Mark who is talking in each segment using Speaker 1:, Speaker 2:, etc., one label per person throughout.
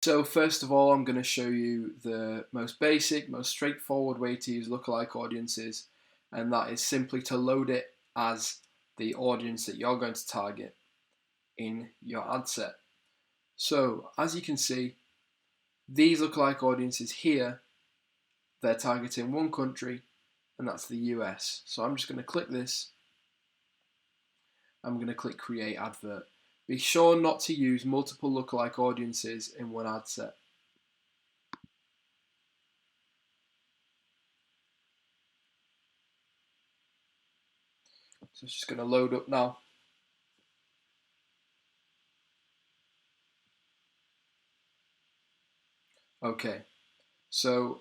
Speaker 1: So first of all, I'm going to show you the most basic, most straightforward way to use lookalike audiences, and that is simply to load it as the audience that you're going to target in your ad set. So as you can see, these lookalike audiences here, they're targeting one country, and that's the US. So I'm just going to click this. I'm going to click Create Advert. Be sure not to use multiple lookalike audiences in one ad set. So it's just going to load up now. Okay, so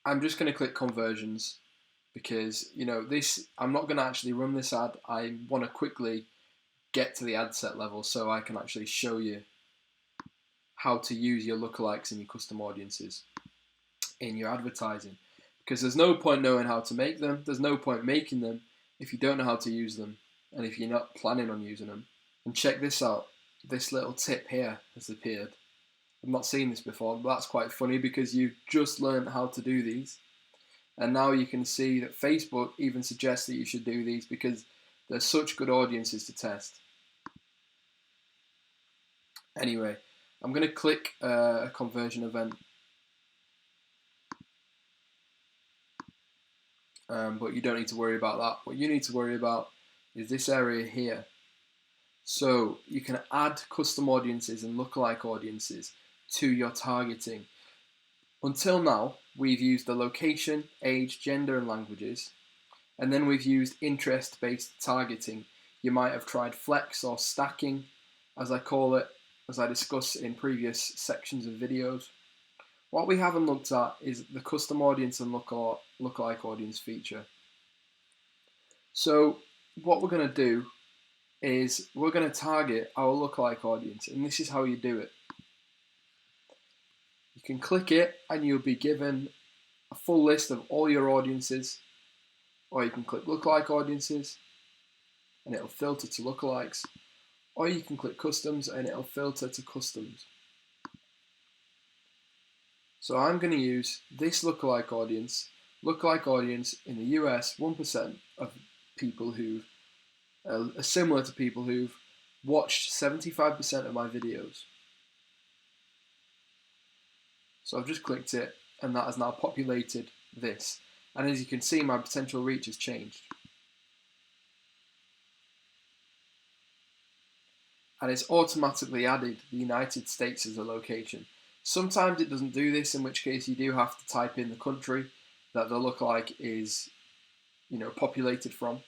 Speaker 1: I'm just going to click conversions because this, I'm not going to actually run this ad. I want to quickly get to the ad set level so I can actually show you how to use your lookalikes and your custom audiences in your advertising, because there's no point knowing how to make them. There's no point making them if you don't know how to use them and if you're not planning on using them. And check this out. This little tip here has appeared. I've not seen this before, but that's quite funny because you've just learned how to do these. And now you can see that Facebook even suggests that you should do these because they're such good audiences to test. Anyway, I'm going to click a conversion event. But you don't need to worry about that. What you need to worry about is this area here. So you can add custom audiences and lookalike audiences to your targeting. Until now, we've used the location, age, gender, and languages, and then we've used interest-based targeting. You might have tried flex or stacking, as I call it, as I discuss in previous sections of videos. What we haven't looked at is the custom audience and lookalike audience feature. So what we're going to do is we're going to target our lookalike audience, and this is how you do it. You can click it and you'll be given a full list of all your audiences, or you can click lookalike audiences and it'll filter to lookalikes, or you can click customs and it'll filter to customs. So I'm going to use this lookalike audience in the US, 1% of people who are similar to people who've watched 75% of my videos. So I've just clicked it and that has now populated this. And as you can see, my potential reach has changed. And it's automatically added the United States as a location. Sometimes it doesn't do this, in which case you do have to type in the country that the lookalike is, populated from.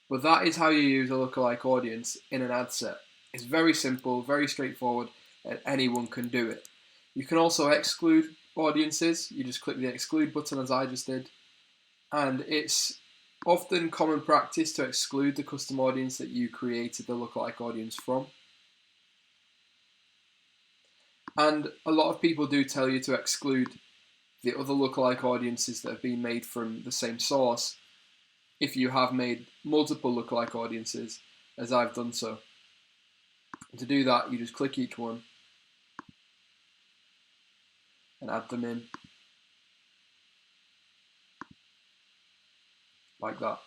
Speaker 1: But that is how you use a lookalike audience in an ad set. It's very simple, very straightforward, and anyone can do it. You can also exclude audiences. You just click the exclude button as I just did. And it's often common practice to exclude the custom audience that you created the lookalike audience from. And a lot of people do tell you to exclude the other lookalike audiences that have been made from the same source if you have made multiple lookalike audiences, as I've done so. And to do that, you just click each one and add them in like that.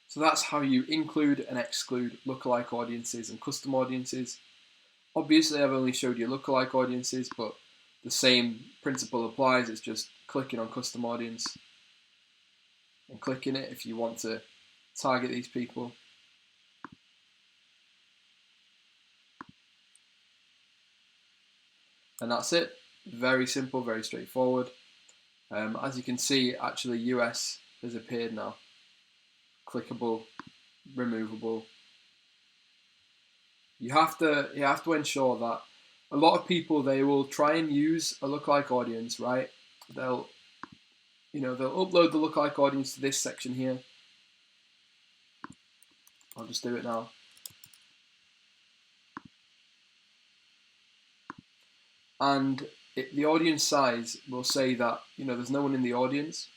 Speaker 1: So that's how you include and exclude lookalike audiences and custom audiences. Obviously, I've only showed you lookalike audiences, but the same principle applies. It's just clicking on custom audience and clicking it if you want to target these people. And that's it. Very simple, very straightforward. As you can see, actually US has appeared now. Clickable, removable. You have to ensure that a lot of people, they will try and use a lookalike audience, right? They'll upload the lookalike audience to this section here. I'll just do it now. And the audience size will say that there's no one in the audience,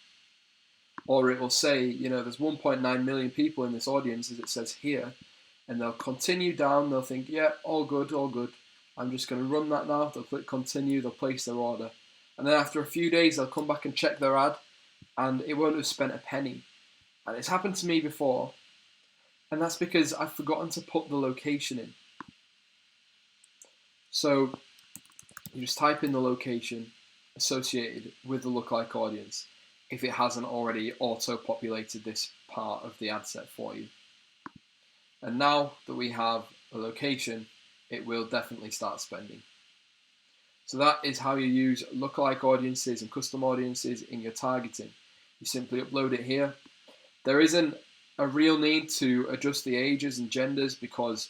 Speaker 1: or it will say there's 1.9 million people in this audience, as it says here, and they'll continue down. They'll think, yeah, all good, all good. I'm just going to run that now. They'll click continue, they'll place their order. And then after a few days, they'll come back and check their ad, and it won't have spent a penny. And it's happened to me before, and that's because I've forgotten to put the location in. So you just type in the location associated with the lookalike audience if it hasn't already auto-populated this part of the ad set for you. And now that we have a location, it will definitely start spending. So that is how you use lookalike audiences and custom audiences in your targeting. You simply upload it here. There isn't a real need to adjust the ages and genders because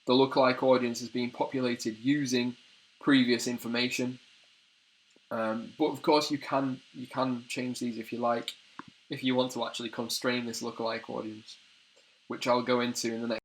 Speaker 1: the lookalike audience is being populated using previous information. But of course you can change these if you like, if you want to actually constrain this lookalike audience, which I'll go into in the next